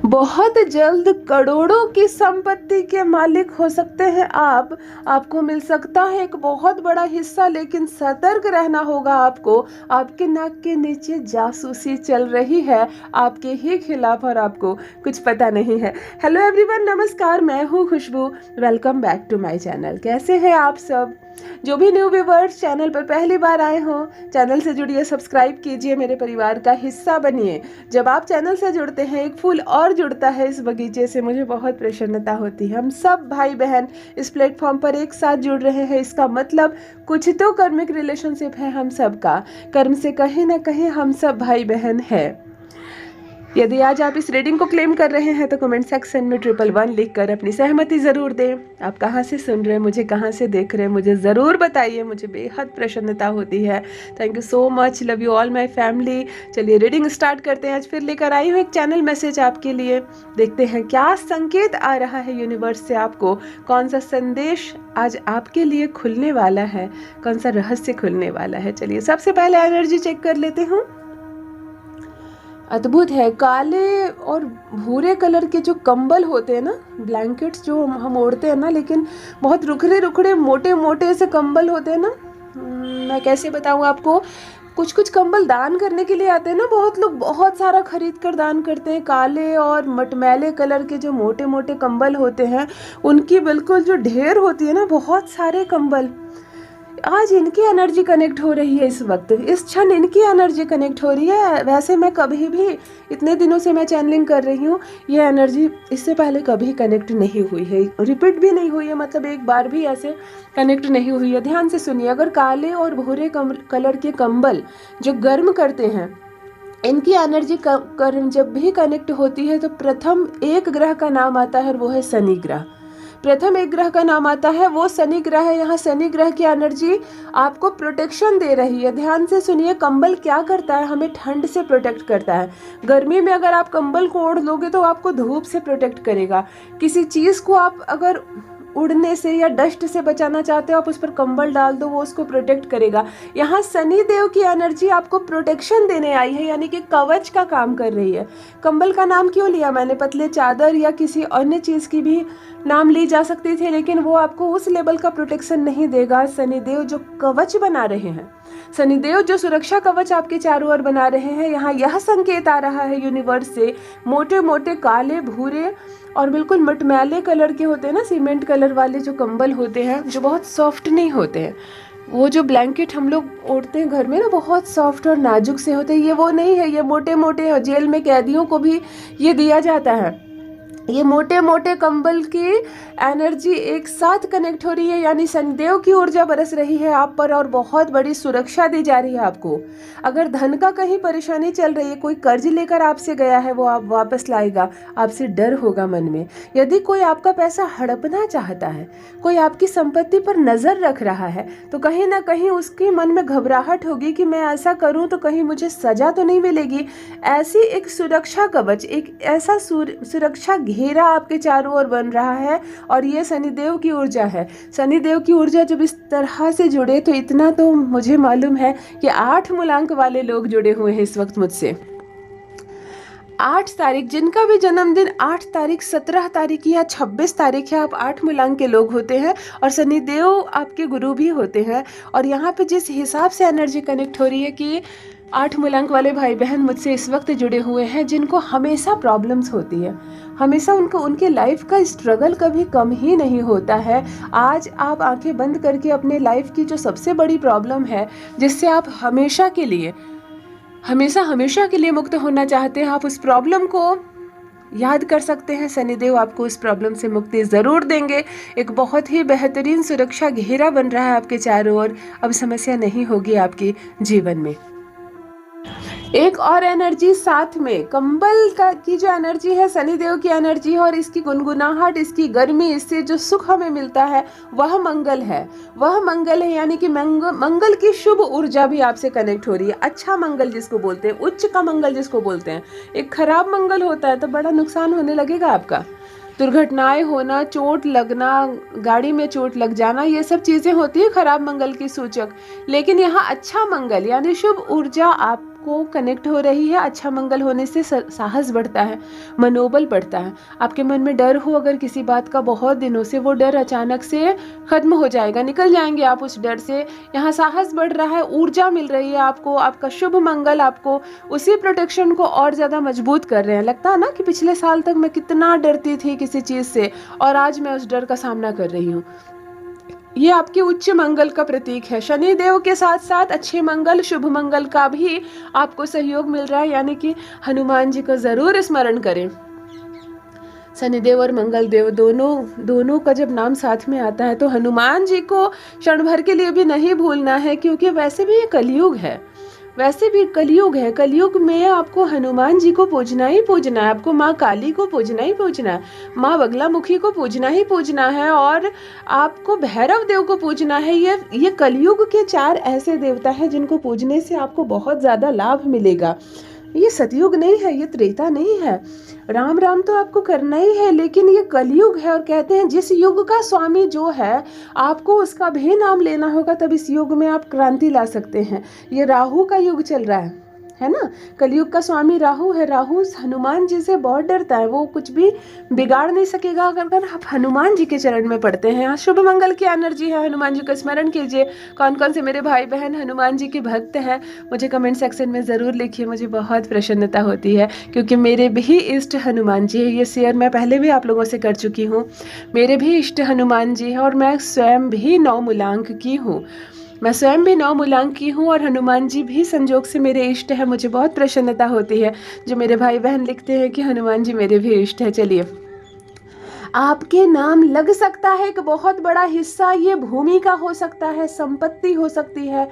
बहुत जल्द करोड़ों की संपत्ति के मालिक हो सकते हैं आप। आपको मिल सकता है एक बहुत बड़ा हिस्सा, लेकिन सतर्क रहना होगा आपको। आपके नाक के नीचे जासूसी चल रही है आपके ही खिलाफ और आपको कुछ पता नहीं है। हेलो एवरीवन, नमस्कार, मैं हूँ Khushboo. Welcome back to my channel. कैसे हैं आप सब? जो भी न्यू व्यूवर्स चैनल पर पहली बार आए हो, चैनल से जुड़िए, सब्सक्राइब कीजिए, मेरे परिवार का हिस्सा बनिए। जब आप चैनल से जुड़ते हैं, एक फूल और जुड़ता है इस बगीचे से, मुझे बहुत प्रसन्नता होती है। हम सब भाई बहन इस प्लेटफॉर्म पर एक साथ जुड़ रहे हैं। इसका मतलब कुछ तो कार्मिक रिलेशनशिप है हम सब का। कर्म से कहीं ना कहीं हम सब भाई बहन है। यदि आज आप इस रीडिंग को क्लेम कर रहे हैं तो कमेंट सेक्शन में 111 लिखकर अपनी सहमति ज़रूर दें। आप कहाँ से सुन रहे हैं, मुझे कहाँ से देख रहे हैं, मुझे ज़रूर बताइए। मुझे बेहद प्रसन्नता होती है। Thank you so much. Love you all my family. चलिए रीडिंग स्टार्ट करते हैं। आज फिर लेकर आई हूँ एक चैनल मैसेज आपके लिए। देखते हैं क्या संकेत आ रहा है यूनिवर्स से आपको। कौन सा संदेश आज आपके लिए खुलने वाला है, कौन सा रहस्य खुलने वाला है। चलिए सबसे पहले एनर्जी चेक कर लेते हूँ। अद्भुत है। काले और भूरे कलर के जो कंबल होते हैं ना, ब्लैंकेट्स जो हम ओढ़ते हैं ना, लेकिन बहुत रुखड़े रुखड़े मोटे मोटे से कंबल होते हैं ना। मैं कैसे बताऊँ आपको। कुछ कुछ कंबल दान करने के लिए आते हैं ना, बहुत लोग बहुत सारा खरीद कर दान करते हैं। काले और मटमैले कलर के जो मोटे मोटे कंबल होते हैं, उनकी बिल्कुल जो ढेर होती है ना, बहुत सारे कंबल। आज इनकी एनर्जी कनेक्ट हो रही है। इस वक्त इस क्षण इनकी एनर्जी कनेक्ट हो रही है। वैसे मैं कभी भी, इतने दिनों से मैं चैनलिंग कर रही हूँ, ये एनर्जी इससे पहले कभी कनेक्ट नहीं हुई है, रिपीट भी नहीं हुई है, मतलब एक बार भी ऐसे कनेक्ट नहीं हुई है। ध्यान से सुनिए। अगर काले और भूरे कलर के कंबल जो गर्म करते हैं, इनकी एनर्जी जब भी कनेक्ट होती है तो प्रथम एक ग्रह का नाम आता है और वो है शनि ग्रह। प्रथम एक ग्रह का नाम आता है, वो शनि ग्रह है। यहाँ शनि ग्रह की एनर्जी आपको प्रोटेक्शन दे रही है। ध्यान से सुनिए। कंबल क्या करता है, हमें ठंड से प्रोटेक्ट करता है। गर्मी में अगर आप कंबल को ओढ़ लोगे तो आपको धूप से प्रोटेक्ट करेगा। किसी चीज़ को आप अगर उड़ने से या डस्ट से बचाना चाहते हो, आप उस पर कंबल डाल दो, वो उसको प्रोटेक्ट करेगा। यहाँ शनि देव की एनर्जी आपको प्रोटेक्शन देने आई है, यानी कि कवच का काम कर रही है। कंबल का नाम क्यों लिया मैंने? पतले चादर या किसी अन्य चीज़ की भी नाम ली जा सकती थी, लेकिन वो आपको उस लेवल का प्रोटेक्शन नहीं देगा। शनिदेव जो कवच बना रहे हैं, शनिदेव जो सुरक्षा कवच आपके चारों ओर बना रहे हैं, यहाँ यह संकेत आ रहा है यूनिवर्स से। मोटे मोटे काले भूरे और बिल्कुल मटमैले कलर के होते हैं ना, सीमेंट कलर वाले जो कंबल होते हैं, जो बहुत सॉफ्ट नहीं होते हैं। वो जो ब्लैंकेट हम लोग ओढ़ते हैं घर में ना, बहुत सॉफ्ट और नाजुक से होते हैं। ये वो नहीं है, ये मोटे मोटे। जेल में कैदियों को भी ये दिया जाता है। ये मोटे मोटे कंबल की एनर्जी एक साथ कनेक्ट हो रही है, यानी शनिदेव की ऊर्जा बरस रही है आप पर और बहुत बड़ी सुरक्षा दी जा रही है आपको। अगर धन का कहीं परेशानी चल रही है, कोई कर्ज लेकर आपसे गया है, वो आप वापस लाएगा। आपसे डर होगा मन में। यदि कोई आपका पैसा हड़पना चाहता है, कोई आपकी संपत्ति पर नजर रख रहा है, तो कहीं ना कहीं उसके मन में घबराहट होगी कि मैं ऐसा करूं तो कहीं मुझे सजा तो नहीं मिलेगी। ऐसी एक सुरक्षा कवच, एक ऐसा सुरक्षा घेरा आपके चारों ओर बन रहा है, और ये शनिदेव की ऊर्जा है। शनिदेव की ऊर्जा जब इस तरह से जुड़े, तो इतना तो मुझे मालूम है कि 8 मूलांक वाले लोग जुड़े हुए हैं इस वक्त मुझसे। 8 तारीख, जिनका भी जन्मदिन 8 तारीख, 17 तारीख या 26 तारीख है, आप 8 मूलांक के लोग होते हैं और शनिदेव आपके गुरु भी होते हैं। और यहाँ पे जिस हिसाब से एनर्जी कनेक्ट हो रही है कि 8 मूलांक वाले भाई बहन मुझसे इस वक्त जुड़े हुए हैं, जिनको हमेशा प्रॉब्लम्स होती है, हमेशा उनके लाइफ का स्ट्रगल कभी कम ही नहीं होता है। आज आप आंखें बंद करके अपने लाइफ की जो सबसे बड़ी प्रॉब्लम है, जिससे आप हमेशा के लिए मुक्त होना चाहते हैं, आप उस प्रॉब्लम को याद कर सकते हैं। शनिदेव आपको इस प्रॉब्लम से मुक्ति ज़रूर देंगे। एक बहुत ही बेहतरीन सुरक्षा घेरा बन रहा है आपके चारों ओर। अब समस्या नहीं होगी आपके जीवन में। एक और एनर्जी साथ में, कंबल की जो एनर्जी है, शनिदेव की एनर्जी है, और इसकी गुनगुनाहट, इसकी गर्मी, इससे जो सुख हमें मिलता है, वह मंगल है। वह मंगल है, यानी कि मंगल की शुभ ऊर्जा भी आपसे कनेक्ट हो रही है। अच्छा मंगल जिसको बोलते हैं, उच्च का मंगल जिसको बोलते हैं। एक खराब मंगल होता है तो बड़ा नुकसान होने लगेगा आपका। दुर्घटनाएं होना, चोट लगना, गाड़ी में चोट लग जाना, ये सब चीजें होती है खराब मंगल की सूचक। लेकिन यहाँ अच्छा मंगल यानी शुभ ऊर्जा आप आपको कनेक्ट हो रही है। अच्छा मंगल होने से साहस बढ़ता है, मनोबल बढ़ता है। आपके मन में डर हो अगर किसी बात का बहुत दिनों से, वो डर अचानक से खत्म हो जाएगा, निकल जाएंगे आप उस डर से। यहाँ साहस बढ़ रहा है, ऊर्जा मिल रही है आपको, आपका शुभ मंगल आपको उसी प्रोटेक्शन को और ज़्यादा मजबूत कर रहे हैं। लगता है ना कि पिछले साल तक मैं कितना डरती थी किसी चीज़ से और आज मैं उस डर का सामना कर रही हूँ। ये आपके उच्च मंगल का प्रतीक है। शनि देव के साथ साथ अच्छे मंगल, शुभ मंगल का भी आपको सहयोग मिल रहा है, यानी कि हनुमान जी को जरूर स्मरण करें। शनिदेव और मंगल देव दोनों का जब नाम साथ में आता है तो हनुमान जी को क्षण भर के लिए भी नहीं भूलना है, क्योंकि वैसे भी ये कलयुग है। वैसे भी कलयुग है। कलयुग में आपको हनुमान जी को पूजना ही पूजना है, आपको माँ काली को पूजना ही पूजना है, माँ बगलामुखी को पूजना ही पूजना है, और आपको भैरव देव को पूजना है। ये कलयुग के 4 ऐसे देवता हैं जिनको पूजने से आपको बहुत ज़्यादा लाभ मिलेगा। ये सतयुग नहीं है, ये त्रेता नहीं है। राम राम तो आपको करना ही है, लेकिन ये कलयुग है और कहते हैं जिस युग का स्वामी जो है आपको उसका भी नाम लेना होगा, तब इस युग में आप क्रांति ला सकते हैं। ये राहु का युग चल रहा है ना। कलयुग का स्वामी राहु है। राहु हनुमान जी से बहुत डरता है, वो कुछ भी बिगाड़ नहीं सकेगा अगर आप हनुमान जी के चरण में पड़ते हैं। यहाँ शुभ मंगल की एनर्जी है, हनुमान जी का स्मरण कीजिए। कौन कौन से मेरे भाई बहन हनुमान जी के भक्त हैं मुझे कमेंट सेक्शन में ज़रूर लिखिए, मुझे बहुत प्रसन्नता होती है, क्योंकि मेरे भी इष्ट हनुमान जी है। ये शेयर मैं पहले भी आप लोगों से कर चुकी हूँ। मेरे भी इष्ट हनुमान जी है और मैं स्वयं भी 9 मूलांक की हूँ। मैं स्वयं भी 9 मूलांक की हूँ और हनुमान जी भी संजोग से मेरे इष्ट है। मुझे बहुत प्रसन्नता होती है जो मेरे भाई बहन लिखते हैं कि हनुमान जी मेरे भी इष्ट है। चलिए, आपके नाम लग सकता है एक बहुत बड़ा हिस्सा ये भूमि का हो सकता है, संपत्ति हो सकती है,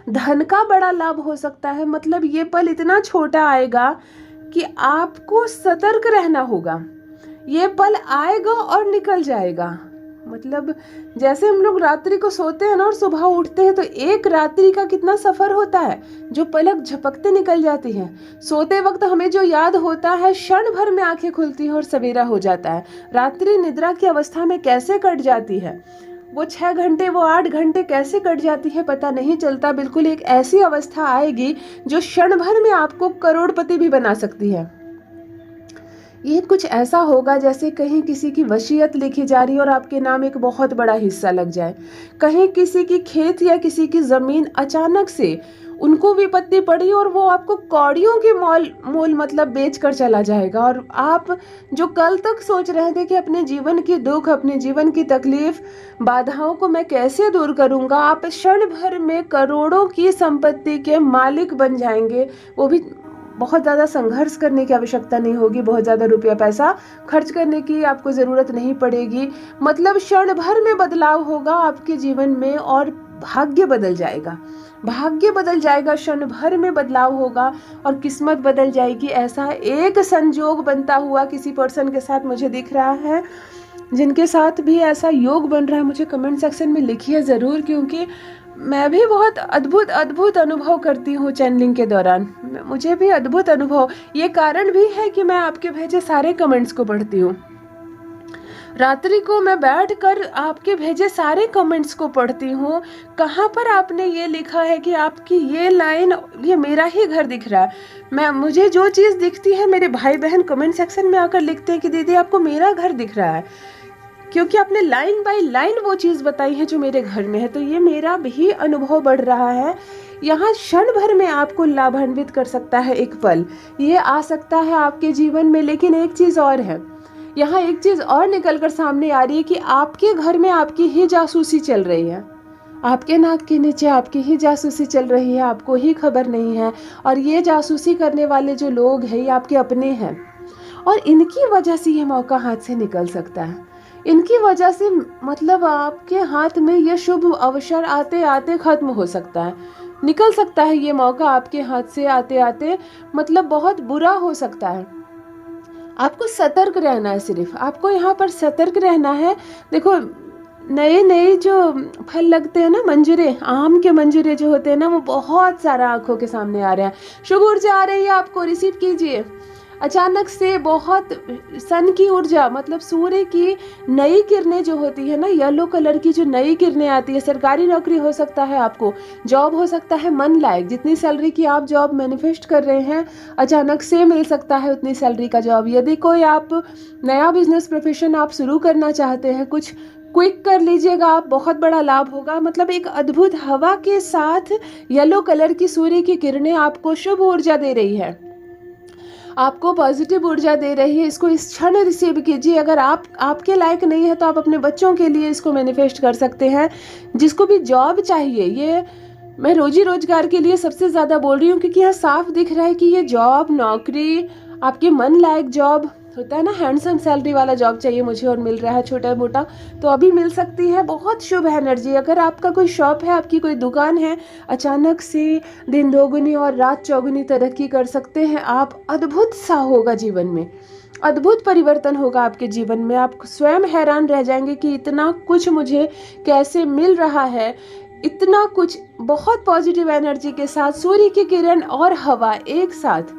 धन का बड़ा लाभ हो सकता है। मतलब ये पल इतना छोटा आएगा कि आपको सतर्क रहना होगा। ये पल आएगा और निकल जाएगा। मतलब जैसे हम लोग रात्रि को सोते हैं ना और सुबह उठते हैं, तो एक रात्रि का कितना सफर होता है जो पलक झपकते निकल जाती है। सोते वक्त हमें जो याद होता है, क्षण भर में आंखें खुलती हैं और सवेरा हो जाता है। रात्रि निद्रा की अवस्था में कैसे कट जाती है, वो 6 घंटे, वो 8 घंटे कैसे कट जाती है पता नहीं चलता। बिल्कुल एक ऐसी अवस्था आएगी जो क्षण भर में आपको करोड़पति भी बना सकती है। ये कुछ ऐसा होगा जैसे कहीं किसी की वसीयत लिखी जा रही है और आपके नाम एक बहुत बड़ा हिस्सा लग जाए। कहीं किसी की खेत या किसी की ज़मीन अचानक से उनको विपत्ति पड़ी और वो आपको कौड़ियों के मोल मतलब बेच कर चला जाएगा। और आप जो कल तक सोच रहे थे कि अपने जीवन की दुख, अपने जीवन की तकलीफ, बाधाओं को मैं कैसे दूर करूँगा, आप क्षण भर में करोड़ों की संपत्ति के मालिक बन जाएंगे। वो भी बहुत ज़्यादा संघर्ष करने की आवश्यकता नहीं होगी, बहुत ज़्यादा रुपया पैसा खर्च करने की आपको ज़रूरत नहीं पड़ेगी। मतलब क्षण भर में बदलाव होगा आपके जीवन में और भाग्य बदल जाएगा। भाग्य बदल जाएगा, क्षण भर में बदलाव होगा और किस्मत बदल जाएगी। ऐसा एक संजोग बनता हुआ किसी पर्सन के साथ मुझे दिख रहा है। जिनके साथ भी ऐसा योग बन रहा है मुझे कमेंट सेक्शन में लिखिए ज़रूर, क्योंकि मैं भी बहुत अद्भुत अनुभव करती हूँ चैनलिंग के दौरान। मुझे भी अद्भुत अनुभव, ये कारण भी है कि मैं आपके भेजे सारे कमेंट्स को पढ़ती हूँ। रात्रि को मैं बैठकर आपके भेजे सारे कमेंट्स को पढ़ती हूँ। कहाँ पर आपने ये लिखा है कि आपकी ये लाइन, ये मेरा ही घर दिख रहा है। मुझे जो चीज़ दिखती है मेरे भाई बहन कमेंट सेक्शन में आकर लिखते हैं कि दीदी आपको मेरा घर दिख रहा है, क्योंकि आपने लाइन बाय लाइन वो चीज़ बताई है जो मेरे घर में है। तो ये मेरा भी अनुभव बढ़ रहा है। यहाँ क्षण भर में आपको लाभान्वित कर सकता है एक पल, ये आ सकता है आपके जीवन में। लेकिन एक चीज़ और है, यहाँ एक चीज़ और निकल कर सामने आ रही है कि आपके घर में आपकी ही जासूसी चल रही है। आपके नाक के नीचे आपकी ही जासूसी चल रही है, आपको ही खबर नहीं है। और ये जासूसी करने वाले जो लोग हैं ये आपके अपने हैं और इनकी वजह से ये मौका हाथ से निकल सकता है। इनकी वजह से मतलब आपके हाथ में ये शुभ अवसर आते आते खत्म हो सकता है, निकल सकता है। ये मौका आपके हाथ से आते आते मतलब बहुत बुरा हो सकता है। आपको सतर्क रहना है, सिर्फ आपको यहाँ पर सतर्क रहना है। देखो नए नए जो फल लगते हैं ना, मंजरे, आम के मंजरे जो होते हैं ना, वो बहुत सारा आंखों के सामने आ रहे हैं। शुभ ऊर्जा आ रही है आपको, रिसीव कीजिए। अचानक से बहुत सन की ऊर्जा, मतलब सूर्य की नई किरणें जो होती है ना, येलो कलर की जो नई किरणें आती है। सरकारी नौकरी हो सकता है आपको, जॉब हो सकता है मन लायक, जितनी सैलरी की आप जॉब मैनिफेस्ट कर रहे हैं अचानक से मिल सकता है उतनी सैलरी का जॉब। यदि कोई आप नया बिजनेस प्रोफेशन आप शुरू करना चाहते हैं, कुछ क्विक कर लीजिएगा आप, बहुत बड़ा लाभ होगा। मतलब एक अद्भुत हवा के साथ येलो कलर की सूर्य की किरणें आपको शुभ ऊर्जा दे रही है, आपको पॉजिटिव ऊर्जा दे रही है। इसको इस क्षण रिसीव कीजिए। अगर आप आपके लायक नहीं है तो आप अपने बच्चों के लिए इसको मैनिफेस्ट कर सकते हैं। जिसको भी जॉब चाहिए, ये मैं रोजी रोजगार के लिए सबसे ज़्यादा बोल रही हूँ, क्योंकि यहाँ साफ दिख रहा है कि ये जॉब, नौकरी, आपके मन लायक जॉब होता है ना, हैंडसम सैलरी वाला जॉब चाहिए मुझे और मिल रहा है छोटा मोटा, तो अभी मिल सकती है। बहुत शुभ एनर्जी। अगर आपका कोई शॉप है, आपकी कोई दुकान है, अचानक से दिन दोगुनी और रात चौगुनी तरक्की कर सकते हैं आप। अद्भुत सा होगा जीवन में, अद्भुत परिवर्तन होगा आपके जीवन में। आप स्वयं हैरान रह जाएंगे कि इतना कुछ मुझे कैसे मिल रहा है, इतना कुछ। बहुत पॉजिटिव एनर्जी के साथ सूर्य की किरण और हवा एक साथ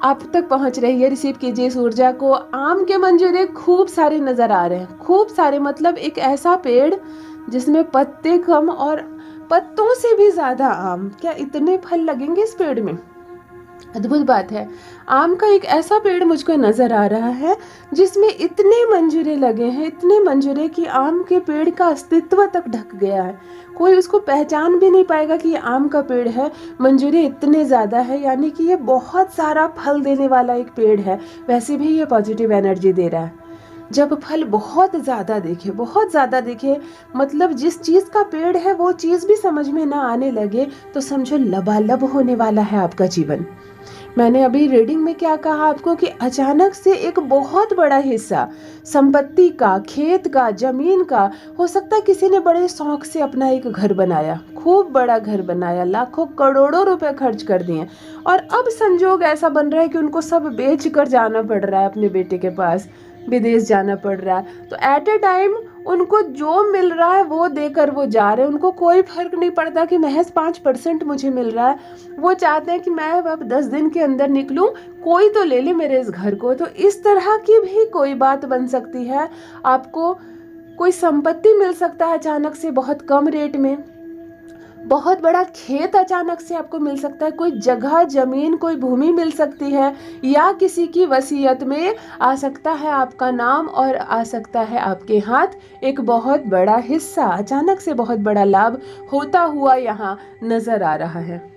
आप तक पहुंच रही है। रिसीव कीजिए इस ऊर्जा को। आम के मंजरे खूब सारे नजर आ रहे हैं, खूब सारे, मतलब एक ऐसा पेड़ जिसमें पत्ते कम और पत्तों से भी ज्यादा आम। क्या इतने फल लगेंगे इस पेड़ में? अद्भुत बात है। आम का एक ऐसा पेड़ मुझको नजर आ रहा है जिसमें इतने मंजरे लगे हैं, इतने मंजरे कि आम के पेड़ का अस्तित्व तक ढक गया है। कोई उसको पहचान भी नहीं पाएगा कि ये आम का पेड़ है। मंजरे इतने ज़्यादा है, यानी कि ये बहुत सारा फल देने वाला एक पेड़ है। वैसे भी ये पॉजिटिव एनर्जी दे रहा है। जब फल बहुत ज़्यादा दिखे, बहुत ज़्यादा दिखे, मतलब जिस चीज़ का पेड़ है वो चीज़ भी समझ में ना आने लगे, तो समझो लबालब होने वाला है आपका जीवन। मैंने अभी रीडिंग में क्या कहा आपको कि अचानक से एक बहुत बड़ा हिस्सा संपत्ति का, खेत का, जमीन का, हो सकता है किसी ने बड़े शौक से अपना एक घर बनाया, खूब बड़ा घर बनाया, लाखों करोड़ों रुपए खर्च कर दिए, और अब संजोग ऐसा बन रहा है कि उनको सब बेच कर जाना पड़ रहा है अपने बेटे के पास, विदेश जाना पड़ रहा है। तो एट ए टाइम उनको जो मिल रहा है वो देकर वो जा रहे हैं। उनको कोई फर्क नहीं पड़ता कि महज 5% मुझे मिल रहा है। वो चाहते हैं कि मैं अब 10 दिन के अंदर निकलूं, कोई तो ले ले मेरे इस घर को। तो इस तरह की भी कोई बात बन सकती है। आपको कोई संपत्ति मिल सकता है अचानक से बहुत कम रेट में, बहुत बड़ा खेत अचानक से आपको मिल सकता है, कोई जगह, जमीन, कोई भूमि मिल सकती है, या किसी की वसीयत में आ सकता है आपका नाम और आ सकता है आपके हाथ एक बहुत बड़ा हिस्सा। अचानक से बहुत बड़ा लाभ होता हुआ यहाँ नजर आ रहा है।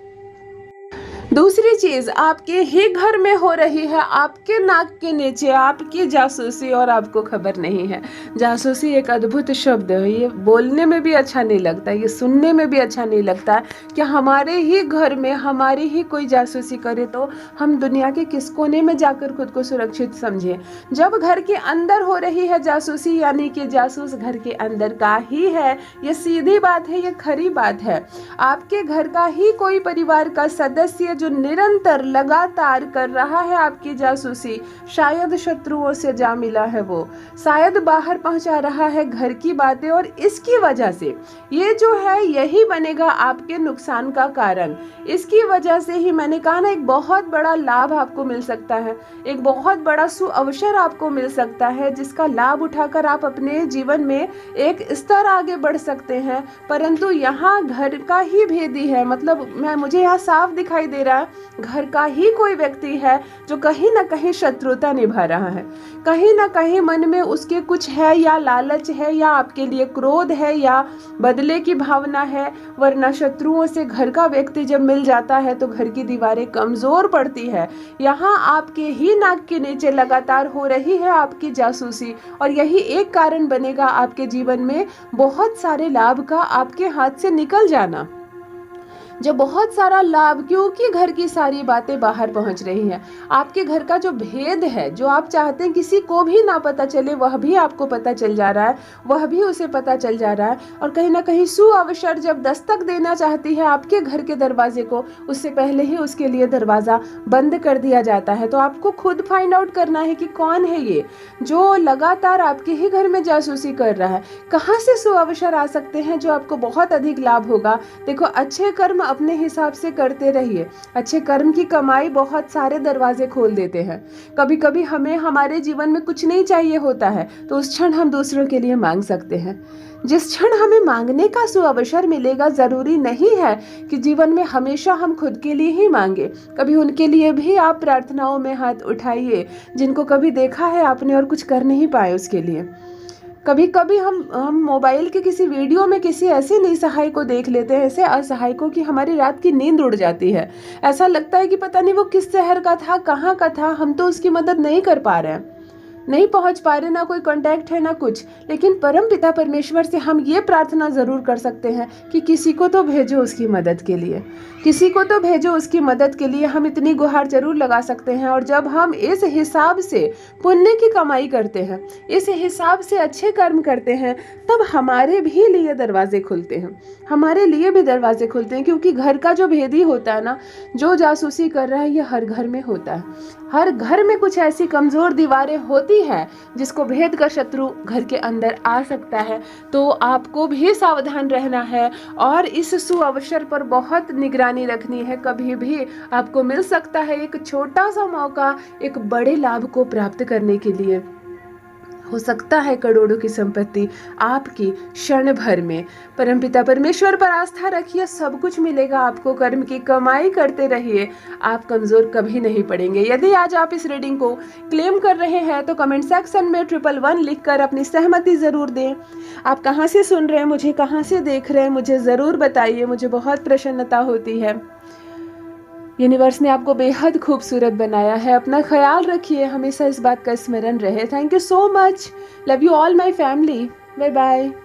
दूसरी चीज आपके ही घर में हो रही है, आपके नाक के नीचे आपकी जासूसी और आपको खबर नहीं है। जासूसी एक अद्भुत शब्द है, ये बोलने में भी अच्छा नहीं लगता, ये सुनने में भी अच्छा नहीं लगता कि हमारे ही घर में हमारी ही कोई जासूसी करे तो हम दुनिया के किस कोने में जाकर खुद को सुरक्षित समझें। जब घर के अंदर हो रही है जासूसी, यानी कि जासूस घर के अंदर का ही है, ये सीधी बात है, ये खरी बात है। आपके घर का ही कोई परिवार का सदस्य जो निरंतर लगातार कर रहा है आपकी जासूसी, शायद शत्रुओं से जा मिला है, वो शायद बाहर पहुंचा रहा है घर की बातें, और इसकी वजह से ये जो है यही बनेगा आपके नुकसान का कारण। इसकी वजह से ही मैंने कहा ना, एक बहुत बड़ा लाभ आपको मिल सकता है, एक बहुत बड़ा सुअवसर आपको मिल सकता है, जिसका लाभ उठाकर आप अपने जीवन में एक स्तर आगे बढ़ सकते हैं। परंतु यहाँ घर का ही भेदी है, मतलब मुझे यहाँ साफ दिखाई दे रहा है, घर का ही कोई व्यक्ति है जो कहीं ना कहीं शत्रुता निभा रहा है, कहीं ना कहीं मन में उसके कुछ है, या लालच है, या आपके लिए क्रोध है, या बदले की भावना है। वरना शत्रुओं से घर का व्यक्ति जब मिल जाता है तो घर की दीवारें कमजोर पड़ती है। यहाँ आपके ही नाक के नीचे लगातार हो रही है आपकी जासूसी, और यही एक कारण बनेगा आपके जीवन में बहुत सारे लाभ का आपके हाथ से निकल जाना। जो बहुत सारा लाभ, क्योंकि घर की सारी बातें बाहर पहुंच रही हैं। आपके घर का जो भेद है, जो आप चाहते हैं किसी को भी ना पता चले, वह भी आपको पता चल जा रहा है, वह भी उसे पता चल जा रहा है। और कहीं ना कहीं सुअवसर जब दस्तक देना चाहती है आपके घर के दरवाजे को, उससे पहले ही उसके लिए दरवाजा बंद कर दिया जाता है। तो आपको खुद फाइंड आउट करना है कि कौन है ये जो लगातार आपके ही घर में जासूसी कर रहा है। कहाँ से सुअवसर आ सकते हैं जो आपको बहुत अधिक लाभ होगा। देखो, अच्छे कर्म अपने हिसाब से करते रहिए। अच्छे कर्म की कमाई बहुत सारे दरवाजे खोल देते हैं। कभी कभी हमें हमारे जीवन में कुछ नहीं चाहिए होता है, तो उस क्षण हम दूसरों के लिए मांग सकते हैं। जिस क्षण हमें मांगने का सुअवसर मिलेगा, ज़रूरी नहीं है कि जीवन में हमेशा हम खुद के लिए ही मांगे। कभी उनके लिए भी आप प्रार्थनाओं में हाथ उठाइए जिनको कभी देखा है आपने और कुछ कर नहीं पाए उसके लिए। कभी कभी हम मोबाइल के किसी वीडियो में किसी ऐसे निसहाय को देख लेते हैं, ऐसे असहाय को, कि हमारी रात की नींद उड़ जाती है। ऐसा लगता है कि पता नहीं वो किस शहर का था, कहाँ का था, हम तो उसकी मदद नहीं कर पा रहे हैं, नहीं पहुंच पा रहे, ना कोई कांटेक्ट है ना कुछ। लेकिन परम पिता परमेश्वर से हम ये प्रार्थना ज़रूर कर सकते हैं कि किसी को तो भेजो उसकी मदद के लिए, किसी को तो भेजो उसकी मदद के लिए। हम इतनी गुहार जरूर लगा सकते हैं। और जब हम इस हिसाब से पुण्य की कमाई करते हैं, इस हिसाब से अच्छे कर्म करते हैं, तब हमारे भी लिए दरवाजे खुलते हैं, हमारे लिए भी दरवाजे खुलते हैं। क्योंकि घर का जो भेदी होता है ना, जो जासूसी कर रहा है, ये हर घर में होता है। हर घर में कुछ ऐसी कमज़ोर दीवारें होती हैं जिसको भेद का शत्रु घर के अंदर आ सकता है। तो आपको भी सावधान रहना है और इस सुअवसर पर बहुत निगरानी रखनी है। कभी भी आपको मिल सकता है एक छोटा सा मौका एक बड़े लाभ को प्राप्त करने के लिए। हो सकता है करोड़ों की संपत्ति आपकी क्षण भर में। परमपिता परमेश्वर पर आस्था रखिए, सब कुछ मिलेगा आपको। कर्म की कमाई करते रहिए, आप कमज़ोर कभी नहीं पड़ेंगे। यदि आज आप इस रीडिंग को क्लेम कर रहे हैं तो कमेंट सेक्शन में 111 लिखकर अपनी सहमति ज़रूर दें। आप कहाँ से सुन रहे हैं, मुझे कहाँ से देख रहे हैं, मुझे ज़रूर बताइए, मुझे बहुत प्रसन्नता होती है। यूनिवर्स ने आपको बेहद खूबसूरत बनाया है। अपना ख्याल रखिए, हमेशा इस बात का स्मरण रहे। Thank you so much. Love you all my family. Bye bye.